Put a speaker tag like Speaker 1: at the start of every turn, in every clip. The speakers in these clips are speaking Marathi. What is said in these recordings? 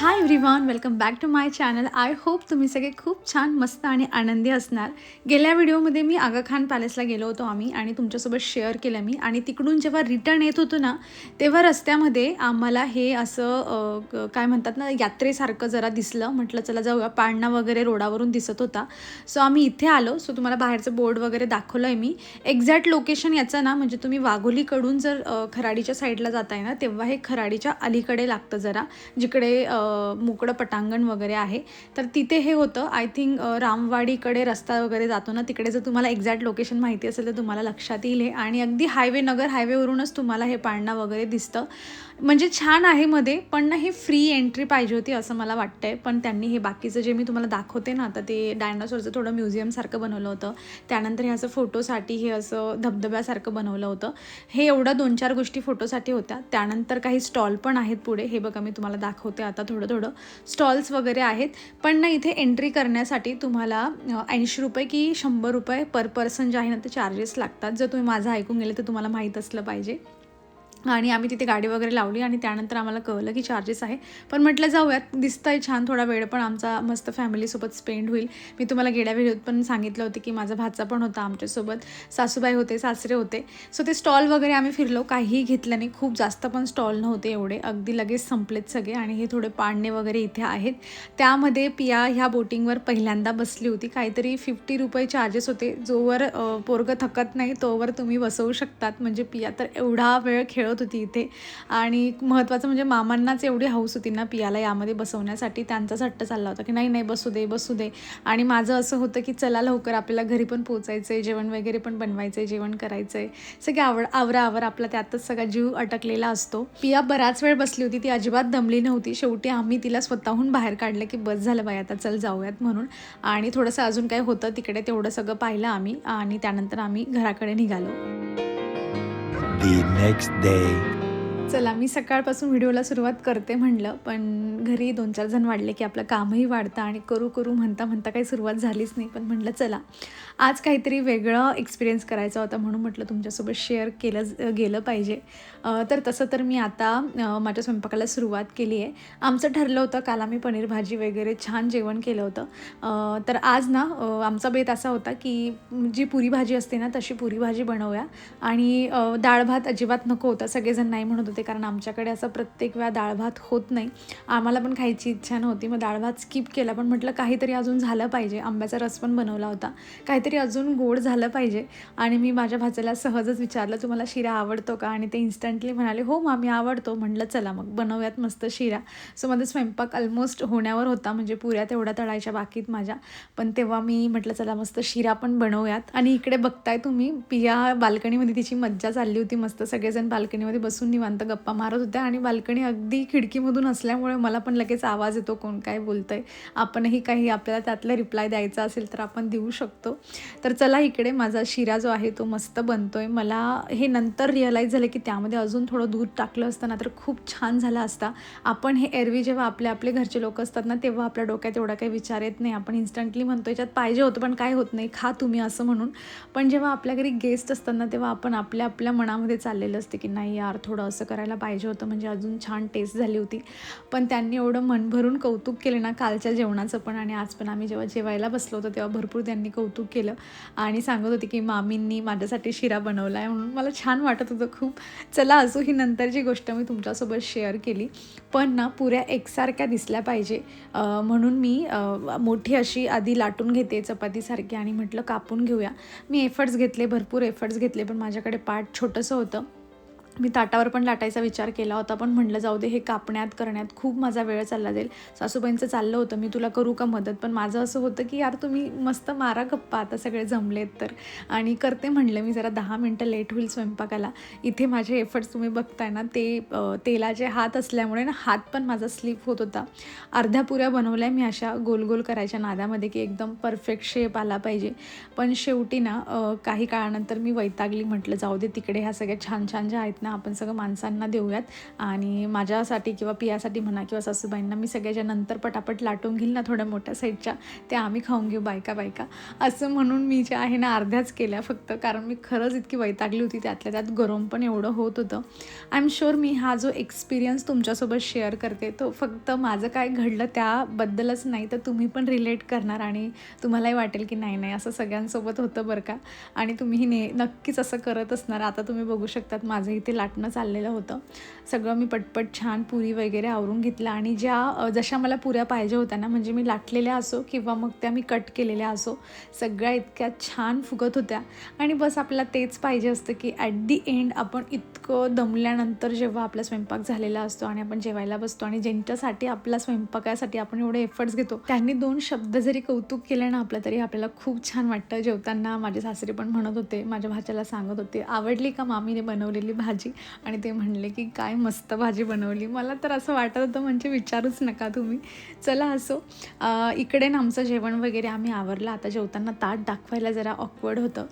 Speaker 1: High everyone, welcome back to my channel. I hope तुम्ही सगळे खूप छान, मस्त आणि आनंदी असणार. गेल्या व्हिडिओमध्ये मी आगा खान पॅलेसला गेलो होतो आम्ही आणि तुमच्यासोबत शेअर केलं मी. आणि तिकडून जेव्हा रिटर्न येत होतो ना, तेव्हा रस्त्यामध्ये आम्हाला हे असं काय म्हणतात ना, यात्रेसारखं जरा दिसलं. म्हटलं चला जाऊया, पाळणा वगैरे रोडावरून दिसत होता. सो आम्ही इथे आलो. सो तुम्हाला बाहेरचं बोर्ड वगैरे दाखवलं आहे मी. एक्झॅक्ट लोकेशन याचं ना, म्हणजे तुम्ही वाघोलीकडून जर खराडीच्या साईडला जाताय ना, तेव्हा हे खराडीच्या अलीकडे लागतं जरा, जिकडे मोकळं पटांगण वगैरे आहे. तर तिथे हे होतं. आय थिंक रामवाडीकडे रस्ता वगैरे जातो ना, तिकडे जर तुम्हाला एक्झॅक्ट लोकेशन माहिती असेल तर तुम्हाला लक्षात येईल हे. आणि अगदी नगर हायवेवरूनच तुम्हाला हे पाळणा वगैरे दिसतं. म्हणजे छान आहे मध्ये, पण ना हे फ्री एंट्री पाहिजे होती असं मला वाटतंय. पण त्यांनी हे बाकीचं जे मी तुम्हाला दाखवते ना, आता ते डायनासॉरचं थोडं म्युझियमसारखं बनवलं होतं. त्यानंतर हे असं फोटोसाठी हे असं धबधब्यासारखं बनवलं होतं. हे एवढं 2-4 गोष्टी फोटोसाठी होत्या. त्यानंतर काही स्टॉल पण आहेत पुढे. हे बघा मी तुम्हाला दाखवते आता थोडं स्टॉल्स वगैरे आहेत. पण ना इथे एंट्री करण्यासाठी तुम्हाला 80 रुपये की 100 रुपये पर पर्सन जे आहे ना ते चार्जेस लागतात. जर तुम्ही माझं ऐकून गेले तर तुम्हाला माहीत असलं पाहिजे. आणि आम्ही तिथे गाडी वगैरे लावली आणि त्यानंतर आम्हाला कळलं की चार्जेस आहे. पण म्हटलं जाऊयात, दिसतंय छान, थोडा वेळ पण आमचा मस्त फॅमिलीसोबत स्पेंड होईल. मी तुम्हाला गेल्या व्हिडिओत पण सांगितलं होतं की माझा भाचा पण होता आमच्यासोबत, सासूबाई होते, सासरे होते. सो ते स्टॉल वगैरे आम्ही फिरलो, काहीही घेतलं नाही. खूप जास्त पण स्टॉल नव्हते एवढे, अगदी लगेच संपलेत सगळे. आणि हे थोडे पाळणे वगैरे इथे आहेत. त्यामध्ये पिया ह्या बोटिंगवर पहिल्यांदा बसली होती. काहीतरी 50 रुपये चार्जेस होते. जोवर पोरगं थकत नाही तोवर तुम्ही बसवू शकतात. म्हणजे पिया तर एवढा वेळ खेळत होती इथे. आणि महत्त्वाचं म्हणजे मामांनाच एवढी हौस होती ना पियाला यामध्ये बसवण्यासाठी. त्यांचाच हट्ट चालला होता की नाही नाही बसू दे बसू दे. आणि माझं असं होतं की चला लवकर, आपल्याला घरी पण पोचायचं आहे, जेवण वगैरे पण बनवायचं आहे, जेवण करायचं आहे, सगळे आवरा आपला त्यातच सगळा जीव अटकलेला असतो. पिया बराच वेळ बसली होती, ती अजिबात दमली नव्हती. शेवटी आम्ही तिला स्वतःहून बाहेर काढलं की बस झालं बाई आता, चल जाऊयात म्हणून. आणि थोडंसं अजून काय होतं तिकडे तेवढं सगळं पाहिलं आम्ही आणि त्यानंतर आम्ही घराकडे निघालो.
Speaker 2: The next day.
Speaker 1: चला, मी सकाळपासून व्हिडिओला सुरुवात करते म्हणलं, पण घरी 2-4 जण वाढले की आपलं कामही वाढतं आणि करू म्हणता काही सुरुवात झालीच नाही. पण म्हटलं चला, आज काहीतरी वेगळं एक्सपिरियन्स करायचा होता म्हणून म्हटलं तुमच्यासोबत शेअर केलं गेलं पाहिजे. तर तसं तर मी आता माझ्या स्वयंपाकाला सुरुवात केली आहे. आमचं ठरलं होतं, काल आम्ही पनीर भाजी वगैरे छान जेवण केलं होतं. तर आज ना आमचा बेत असा होता की जी पुरी भाजी असते ना तशी पुरी भाजी बनवूया. आणि डाळ भात अजिबात नको होता. सगळेजण नाही म्हणत होते, कारण आमच्याकडे असं प्रत्येक वेळा डाळ भात होत नाही. आम्हाला पण खायची इच्छा नव्हती, मग डाळ भात स्किप केला. पण म्हटलं काहीतरी अजून झालं पाहिजे. आंब्याचा रस पण बनवला होता, काहीतरी अजून गोड झालं पाहिजे. आणि मी माझ्या भाच्याला सहजच विचारलं, तुम्हाला शिरा आवडतो का? आणि ते इन्स्टंटली म्हणाले हो मामी आवडतो. म्हटलं चला मग बनवूयात मस्त शिरा. सो माझा स्वयंपाक ऑलमोस्ट होण्यावर होता, म्हणजे पुऱ्या तेवढ्या तळायच्या बाकीत माझ्या. पण तेव्हा मी म्हटलं चला मस्त शिरा पण बनवूयात. आणि इकडे बघताय तुम्ही, पिया बाल्कनीमध्ये तिची मज्जा चालली होती. मस्त सगळेजण बाल्कनीमध्ये बसून निवांत गप्पा मारत होत्या. आणि बाल्कनी अगदी खिडकीमधून असल्यामुळे मला पण लगेच आवाज येतो, कोण काय बोलतंय. आपणही काही आपल्याला त्यातलं रिप्लाय द्यायचा असेल तर आपण देऊ शकतो. तर चला, इकडे माझा शिरा जो आहे तो मस्त बनतोय. मला हे नंतर रिअलाईज झालं की त्यामध्ये अजून थोडं दूध टाकलं असतं ना तर खूप छान झाला असता. आपण हे एरवी जेव्हा आपले घरचे लोक असतात ना, तेव्हा आपल्या डोक्यात एवढा काही विचार येत नाही. आपण इन्स्टंटली म्हणतो याच्यात पाहिजे होतं पण काय होत नाही, खा तुम्ही असं म्हणून. पण जेव्हा आपल्या घरी गेस्ट असतात ना, तेव्हा आपण आपल्या मनामध्ये चाललेलं असते की नाही यार, थोडं असं करायला पाहिजे होतं, म्हणजे अजून छान टेस्ट झाली होती. पण त्यांनी एवढं मन भरून कौतुक केलं ना कालच्या जेवणाचं पण. आणि आज पण आम्ही जेव्हा जेवायला बसलो होतो तेव्हा भरपूर त्यांनी कौतुक केलं आणि सांगत होते की मामींनी माझ्यासाठी शिरा बनवला आहे म्हणून. मला छान वाटत होतं खूप. चला, असो, ही नंतरची गोष्ट मी तुमच्यासोबत शेअर केली. पण ना पुऱ्या एकसारख्या दिसल्या पाहिजे म्हणून मी मोठी अशी आधी लाटून घेते चपातीसारखी आणि म्हटलं कापून घेऊया. मी भरपूर एफर्ट्स घेतले, पण माझ्याकडे पाट छोटंसं होतं. मी ताटावर पण लाटायचा विचार केला होता, पण म्हटलं जाऊ दे, हे करण्यात खूप माझा वेळ चालला जाईल. सासूबाईंचं चाललं होतं मी तुला करू का मदत, पण माझं असं होतं की यार तुम्ही मस्त मारा गप्पा, आता सगळे जमलेत तर. आणि करते म्हणलं मी, जरा 10 मिनटं लेट होईल स्वयंपाकाला. इथे माझे एफर्ट्स तुम्ही बघताय ना, ते तेलाचे हात असल्यामुळे ना हात पण माझा स्लिप होत होता. अर्ध्या पुऱ्या बनवल्या मी अशा गोल करायच्या नादामध्ये की एकदम परफेक्ट शेप आला पाहिजे. पण शेवटी ना काही काळानंतर मी वैतागली. म्हटलं जाऊ दे तिकडे, ह्या सगळ्या छान ज्या आहेत आहेत ना आपण सगळं माणसांना देऊयात आणि माझ्यासाठी किंवा पियासाठी म्हणा किंवा सासूबाईंना मी सगळ्याच्या नंतर पटापट लाटून घेईल ना थोड्या मोठ्या साईजच्या, त्या आम्ही खाऊन घेऊ बायका बायका असं म्हणून मी जे आहे ना अर्ध्याच केल्या फक्त, कारण मी खरंच इतकी वैतागली होती. त्यातल्या त्यात गरम पण एवढं होत होतं. आय एम शुअर मी हा जो एक्सपिरियन्स तुमच्यासोबत शेअर करते तो फक्त माझं काय घडलं त्याबद्दलच नाही, तर तुम्ही पण रिलेट करणार आणि तुम्हालाही वाटेल की नाही नाही असं सगळ्यांसोबत होतं बरं का. आणि तुम्हीही नक्कीच असं करत असणार. आता तुम्ही बघू शकतात माझं इथे लाटणं चाललेलं होतं. सगळं मी पटपट छान पुरी वगैरे आवरून घेतलं आणि जशा मला पुऱ्या पाहिजे होत्या ना, म्हणजे मी लाटलेल्या असो किंवा मग त्या मी कट केलेल्या असो, सगळ्या इतक्या छान फुगत होत्या. आणि बस आपल्याला तेच पाहिजे असतं की ॲट दी एंड आपण इतकं दमल्यानंतर जेव्हा आपला स्वयंपाक झालेला असतो आणि आपण जेवायला बसतो आणि ज्यांच्यासाठी आपल्या स्वयंपाकासाठी आपण एवढे एफर्ट्स घेतो त्यांनी 2 शब्द जरी कौतुक केलं ना आपलं, तरी आपल्याला खूप छान वाटतं. जेवताना माझे सासरे पण म्हणत होते, माझ्या भाच्याला सांगत होते, आवडली का मामीने बनवलेली भाजी? आणि ते म्हणले की काय मस्त भाजी बनवली. मला तर असं वाटत होतं म्हणजे विचारूच नका तुम्ही. चला असो, इकडे ना आमचं जेवण वगैरे आम्ही आवरलं. आता जेवताना ताट दाखवायला जरा ऑकवर्ड होतं,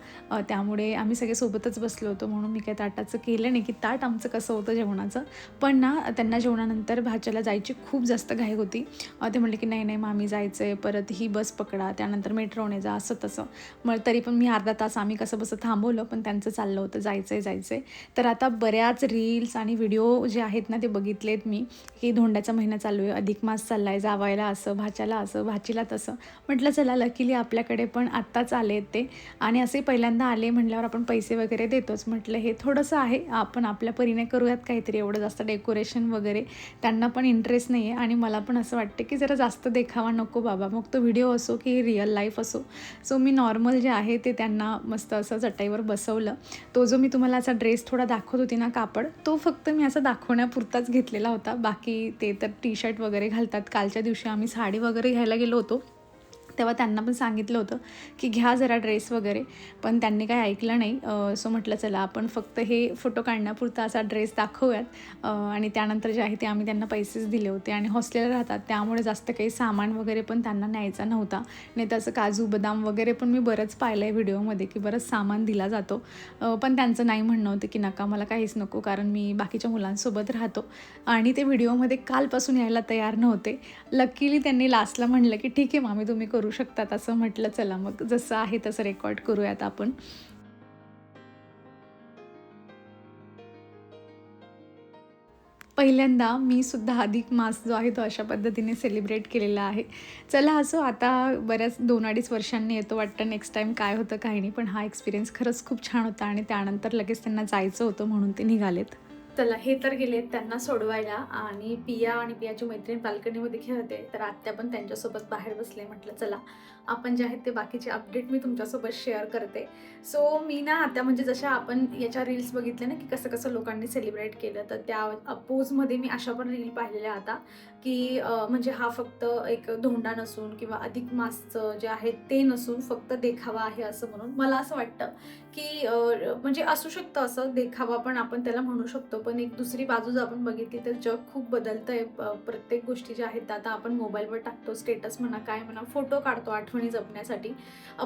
Speaker 1: त्यामुळे आम्ही सगळे सोबतच बसलो होतो म्हणून मी काही ताटाचं केलं नाही की ताट आमचं कसं होतं जेवणाचं. पण ना त्यांना जेवणानंतर भाच्याला जायची खूप जास्त घाई होती. ते म्हणले की नाही नाही मामी जायचं आहे, परत ही बस पकडा, त्यानंतर मेट्रोने जा, असं तसं. मग तरी पण मी अर्धा तास आम्ही कसं बसं थांबवलं, पण त्यांचं चाललं होतं जायचं आहे. तर आता बऱ्याच रील्स आणि व्हिडिओ जे आहेत ना ते बघितलेत मी, की धोंड्याचा महिना चालू आहे, अधिक मास चालला आहे, जावायला असं, भाच्याला असं, भाचीला तसं. म्हटलं चला लकीली आपल्याकडे पण आत्ताच आले आहेत ते, आणि असे पहिल्यांदा आले म्हटल्यावर आपण पैसे वगैरे देतोच. म्हटलं हे थोडंसं आहे, आपण आपल्या परीने करूयात काहीतरी, एवढं जास्त डेकोरेशन वगैरे त्यांना पण इंटरेस्ट नाही आहे आणि मला पण असं वाटतं की जरा जास्त देखावा नको बाबा, मग तो व्हिडिओ असो की रिअल लाईफ असो. सो मी नॉर्मल जे आहे ते त्यांना मस्त असं चटईवर बसवलं. तो जो मी तुम्हाला असा ड्रेस थोडा दाखवत होती ना कापड, तो फक्त मी असं दाखवण्यापुरताच घेतलेला होता. बाकी ते तर टी शर्ट वगैरे घालतात. कालच्या दिवशी आम्ही साडी वगैरे घ्यायला गेलो होतो, तेव्हा त्यांना पण सांगितलं होतं की घ्या जरा ड्रेस वगैरे, पण त्यांनी काही ऐकलं नाही. सो म्हटलं चला आपण फक्त हे फोटो काढण्यापुरता असा ड्रेस दाखवूयात. आणि त्यानंतर जे आहे ते आम्ही त्यांना पैसेच दिले होते आणि हॉस्टेलला राहतात त्यामुळे जास्त काही सामान वगैरे पण त्यांना न्यायचा नव्हता. नाही तसं काजू बदाम वगैरे पण मी बरंच पाहिलं आहे व्हिडिओमध्ये की बरंच सामान दिला जातो. पण त्यांचं नाही म्हणणं होतं की नका मला काहीच नको, कारण मी बाकीच्या मुलांसोबत राहतो. आणि ते व्हिडिओमध्ये कालपासून यायला तयार नव्हते. लकीली त्यांनी लास्टला म्हणलं की ठीक आहे मामी तुम्ही करू शकतात असं. म्हटलं चला मग जसं आहे तसं रेकॉर्ड करूयात आपण. पहिल्यांदा मी सुद्धा अधिक मास जो आहे तो अशा पद्धतीने सेलिब्रेट केलेला आहे. चला असो, आता बऱ्याच 2-2.5 वर्षांनी येतो वाटतं नेक्स्ट टाईम काय होतं काही नाही, पण हा एक्सपिरियन्स खरंच खूप छान होता आणि त्यानंतर लगेच त्यांना जायचं होतं म्हणून ते निघालेत. चला हे तर गेलेत त्यांना सोडवायला आणि पिया आणि पियाची मैत्रीण बाल्कनीमध्ये खेळते, तर आत्या पण त्यांच्यासोबत बाहेर बसले. म्हटलं चला आपण जे आहेत ते बाकीचे अपडेट मी तुमच्यासोबत शेअर करते. सो मी ना आता म्हणजे जशा आपण याच्या रील्स बघितल्या ना की कसं कसं लोकांनी सेलिब्रेट केलं, तर त्या अपोजमध्ये मी अशा पण रील पाहिलेल्या आता की म्हणजे हा फक्त एक धोंडा नसून किंवा अधिक मासचं जे आहे ते नसून फक्त देखावा आहे असं म्हणून. मला असं वाटतं की म्हणजे असू शकतं असं देखावा पण आपण त्याला म्हणू शकतो, पण एक दुसरी बाजू जर आपण बघितली तर जग खूप बदलतं आहे. प्रत्येक गोष्टी ज्या आहेत आता आपण मोबाईलवर टाकतो, स्टेटस म्हणा काय म्हणा, फोटो काढतो आठवणी जपण्यासाठी.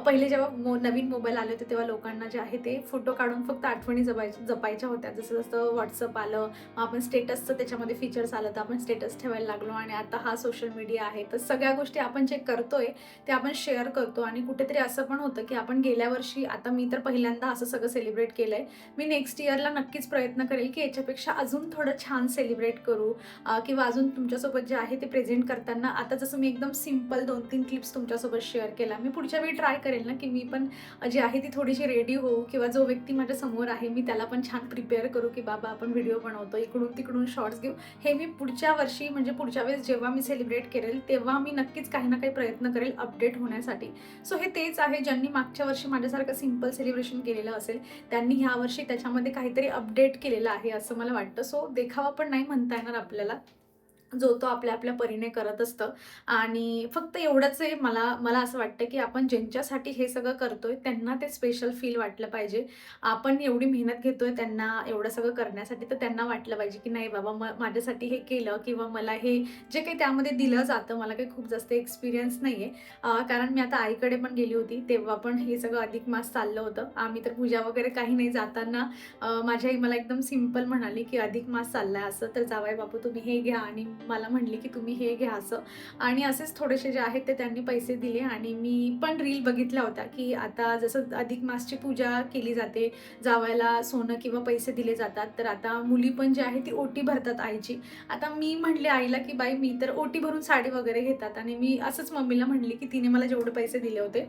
Speaker 1: पहिले जेव्हा नवीन मोबाईल आले होते तेव्हा लोकांना जे आहे ते फोटो काढून फक्त आठवणी जपायच्या होत्या. जसं जसं व्हॉट्सअप आलं, आपण स्टेटसचं त्याच्यामध्ये फीचर्स आलं तर आपण स्टेटस ठेवायला लागलो आणि आता हा सोशल मीडिया आहे, तर सगळ्या गोष्टी आपण जे करतोय ते आपण शेअर करतो. आणि कुठेतरी असं पण होतं की आपण गेल्या वर्षी, आता मी तर पहिल्यांदा असं सगळं सेलिब्रेट केलं आहे, मी नेक्स्ट इयरला नक्कीच प्रयत्न करेल की याच्यापेक्षा अजून थोडं छान सेलिब्रेट करू किंवा अजून तुमच्यासोबत जे आहे ते प्रेझेंट करताना. आता जसं मी एकदम सिम्पल 2-3 क्लिप्स तुमच्यासोबत शेअर केला, मी पुढच्या वेळी ट्राय करेल ना की मी पण जी आहे ती थोडीशी रेडी होऊ किंवा जो व्यक्ती माझ्या समोर आहे मी त्याला पण छान प्रिपेअर करू की बाबा आपण व्हिडिओ बनवतो, इकडून तिकडून शॉर्ट्स घेऊ. हे मी पुढच्या वर्षी म्हणजे पुढच्या वेळेस जेव्हा मी सेलिब्रेट करेल तेव्हा मी नक्कीच काही ना काही प्रयत्न करेल अपडेट होण्यासाठी. सो हे तेच आहे, ज्यांनी मागच्या वर्षी माझ्यासारखं सिम्पल सेलिब्रेशन केलेलं असेल त्यांनी ह्या वर्षी त्याच्यामध्ये काहीतरी अपडेट केलेलं आहे असं मला वाटतं. सो देखावा पण नाही म्हणता येणार आपल्याला, जो तो आपल्या आपल्या परीने करत असतं. आणि फक्त एवढंच आहे, मला मला असं वाटतं की आपण ज्यांच्यासाठी हे सगळं करतोय त्यांना ते स्पेशल फील वाटलं पाहिजे. आपण एवढी मेहनत घेतोय त्यांना एवढं सगळं करण्यासाठी, तर त्यांना वाटलं पाहिजे की नाही बाबा माझ्यासाठी हे केलं, किंवा मला हे जे काही त्यामध्ये दिलं जातं, मला काही खूप जास्त एक्सपिरियन्स नाही आहे. कारण मी आता आईकडे पण गेली होती, तेव्हा पण हे सगळं अधिक मास चाललं होतं. आम्ही तर पूजा वगैरे काही नाही, जाताना माझी आई मला एकदम सिंपल म्हणाली की अधिक मास चाललाय असं, तर जावई बापू तुम्ही हे घ्या, आणि मला म्हणली की तुम्ही हे घ्या असं. आणि असेच थोडेसे जे आहेत ते त्यांनी पैसे दिले. आणि मी पण रील बघितल्या होत्या की आता जसं अधिक मासची पूजा केली जाते, जावयाला सोनं किंवा पैसे दिले जातात, तर आता मुली पण जी आहे ती ओटी भरतात आईची. आता मी म्हणले आईला की बाई मी तर ओटी भरून साडी वगैरे घेतात, आणि मी असंच मम्मीला म्हणली की तिने मला जेवढे पैसे दिले होते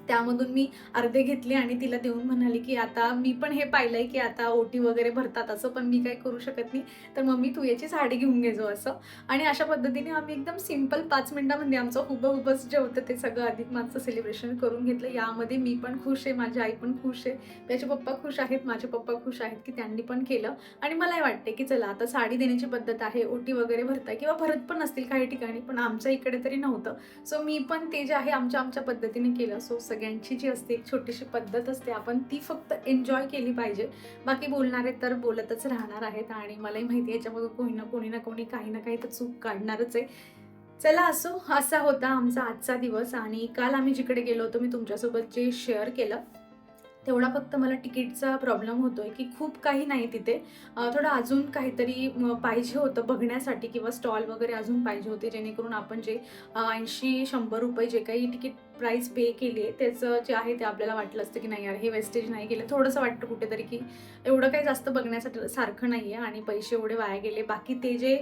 Speaker 1: त्यामधून मी अर्धे घेतले आणि तिला देऊन म्हणाली की आता मी पण हे पाहिलंय की आता ओटी वगैरे भरतात असं, पण मी काही करू शकत नाही, तर मम्मी तू याची साडी घेऊन घे जो असं. आणि अशा पद्धतीने आम्ही एकदम सिंपल 5 मिनिटांमध्ये आमचं हुबहुबच जे होतं ते सगळं अधिक मासचं सेलिब्रेशन करून घेतलं. यामध्ये मी पण खुश आहे, माझी आई पण खुश आहे, त्याचे पप्पा खुश आहेत, माझे पप्पा खुश आहेत की त्यांनी पण केलं. आणि मलाही वाटते की चला आता साडी देण्याची पद्धत आहे, ओटी वगैरे भरताय किंवा भरत पण असतील काही ठिकाणी, पण आमच्या इकडे तरी नव्हतं. सो मी पण ते जे आहे आमच्या पद्धतीने केलं. सो सगळ्यांची जी असते एक छोटीशी पद्धत असते, आपण ती फक्त एन्जॉय केली पाहिजे. बाकी बोलणारे तर बोलतच राहणार आहेत, आणि मलाही माहिती आहे याच्यामध्ये कोणी ना कोणी काही ना काही तर चूक काढणारच आहे. चला असो, असा होता आमचा आजचा दिवस. आणि काल आम्ही जिकडे गेलो होतो मी तुमच्यासोबत जे शेअर केलं, तेवढा फक्त मला तिकीटचा प्रॉब्लेम होतोय की खूप काही नाही तिथे. थोडं अजून काहीतरी पाहिजे होतं बघण्यासाठी, किंवा स्टॉल वगैरे अजून पाहिजे होते, जेणेकरून आपण जे 80-100 रुपये जे काही तिकीट प्राईस पे केली आहे त्याचं जे आहे ते आपल्याला वाटलं असतं की नाही यार हे वेस्टेज नाही गेलं. थोडंसं वाटतं कुठेतरी की एवढं काही जास्त बघण्यासाठी सारखं नाही आहे आणि पैसे एवढे वाया गेले. बाकी ते जे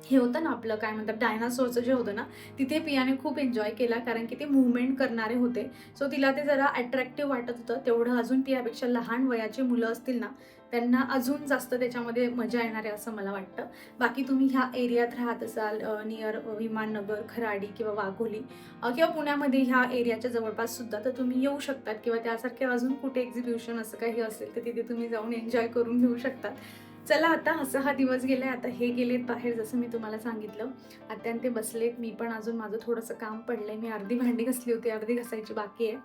Speaker 1: हे होतं ना आपलं काय म्हणतात डायनासोरचं जे होतं ना, तिथे पियाने खूप एन्जॉय केला, कारण की ते मूव्हमेंट करणारे होते. सो तिला ते जरा अट्रॅक्टिव्ह वाटत होतं. तेवढं अजून तिच्यापेक्षा लहान वयाची मुलं असतील ना, त्यांना अजून जास्त त्याच्यामध्ये मजा येणार आहे असं मला वाटतं. बाकी तुम्ही ह्या एरियात राहत असाल नियर विमाननगर, खराडी किंवा वाघोली किंवा पुण्यामध्ये ह्या एरियाच्या जवळपास सुद्धा, तर तुम्ही येऊ शकतात, किंवा त्यासारखे अजून कुठे एक्झिबिशन असं काही असेल तर तिथे तुम्ही जाऊन एन्जॉय करून घेऊ शकतात. चला आता असा हा दिवस गेलाय. आता हे गेलेत बाहेर जसं मी तुम्हाला सांगितलं. आत्या ते बसलेत. मी पण अजून माझं थोडंसं काम पडलंय. मी अर्धी भांडी घासली होती, अर्धी घासायची बाकी आहे.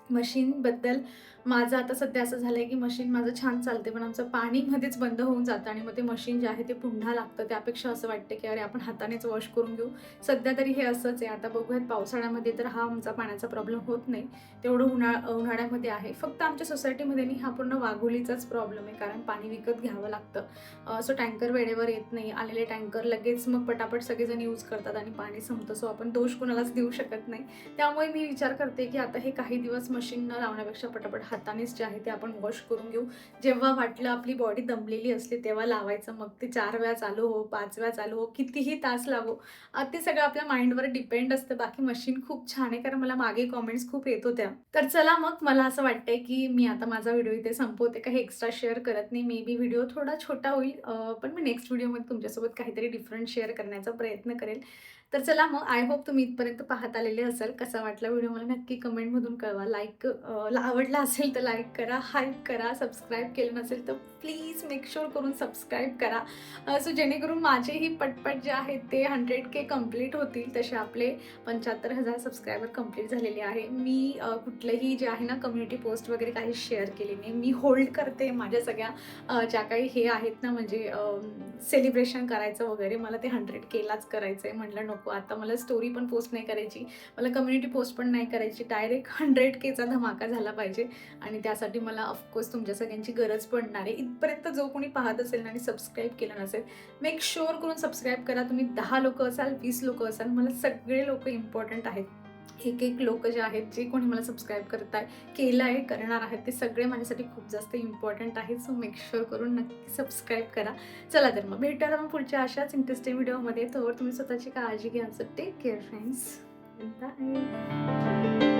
Speaker 1: मशीनबद्दल माझं आता सध्या असं झालं आहे की मशीन माझं छान चालते, पण आमचं पाणी मध्येच बंद होऊन जातं आणि मग ते मशीन जे आहे ते पुन्हा लागतं. त्यापेक्षा असं वाटतं की अरे आपण हातानेच वॉश करून घेऊ. सध्या तरी हे असंच आहे. आता बघूयात पावसाळ्यामध्ये तर हा आमचा पाण्याचा प्रॉब्लेम होत नाही, तेवढं उन्हाळ्यामध्ये आहे. फक्त आमच्या सोसायटीमध्ये नाही, हा पूर्ण वाघोलीचाच प्रॉब्लेम आहे, कारण पाणी विकत घ्यावं लागतं. सो टँकर वेळेवर येत नाही. आलेले टँकर लगेच मग पटापट सगळेजण यूज करतात आणि पाणी संपतं. सो आपण दोष कुणालाच देऊ शकत नाही. त्यामुळे मी विचार करते की आता हे काही दिवस मशीन न लावण्यापेक्षा पटापट हातानेच जे आहे ते आपण वॉश करून घेऊ. जेव्हा वाटलं आपली बॉडी दमलेली असते तेव्हा लावायचं. मग ते 4 वेळा चालू हो, 5 वेळा चालू हो, कितीही तास लागो, ते सगळं आपल्या माइंडवर डिपेंड असतं. बाकी मशीन खूप छान आहे, कारण मला मागे कॉमेंट्स खूप येत होत्या. तर चला मग मला असं वाटतंय की मी आता माझा व्हिडिओ इथे संपवते. काही एक्स्ट्रा शेअर करत नाही. मे बी व्हिडिओ थोडा छोटा होईल, पण मी नेक्स्ट व्हिडिओमध्ये तुमच्यासोबत काहीतरी डिफरंट शेअर करण्याचा प्रयत्न करेल. तर चला मग, आय होप तुम्ही इथपर्यंत पाहत आलेले असाल. कसा वाटला व्हिडिओ मला नक्की कमेंटमधून कळवा. आवडला असेल तर लाईक करा, हाईप करा. सबस्क्राईब केलं नसेल तर प्लीज मेक शुअर करून सबस्क्राईब करा. सो जेणेकरून माझेही पटपट जे आहेत ते 100K कंप्लीट होतील. तसे आपले 75,000 सबस्क्रायबर कंप्लीट झालेले आहे. मी कुठलंही जे आहे ना कम्युनिटी पोस्ट वगैरे काही शेअर केली नाही. मी होल्ड करते माझ्या सगळ्या ज्या काही हे आहेत ना, म्हणजे सेलिब्रेशन करायचं वगैरे, मला ते 100Kलाच करायचं आहे. म्हटलं नको, आता मला स्टोरी पण पोस्ट नाही करायची, मला कम्युनिटी पोस्ट पण नाही करायची, डायरेक्ट 100Kचा धमाका झाला पाहिजे. आणि त्यासाठी मला ऑफकोर्स तुमच्या सगळ्यांची गरज पडणार आहे. इथपर्यंत जो कोणी पाहत असेल आणि सबस्क्राईब केलं नसेल, मेक शुअर करून सबस्क्राईब करा. तुम्ही 10 लोकं असाल, 20 लोकं असाल, मला सगळे लोक इम्पॉर्टंट आहेत. एक लोक जे आहेत, जे कोणी मला सबस्क्राईब केलं आहे, करणार आहेत, ते सगळे माझ्यासाठी खूप जास्त इम्पॉर्टंट आहेत. सो मेक शुअर करून नक्की सबस्क्राईब करा. चला तर मग भेटूया मग पुढच्या अशाच इंटरेस्टिंग व्हिडिओमध्ये. तोवर तुम्ही स्वतःची काळजी घ्या. So take care friends. Bye.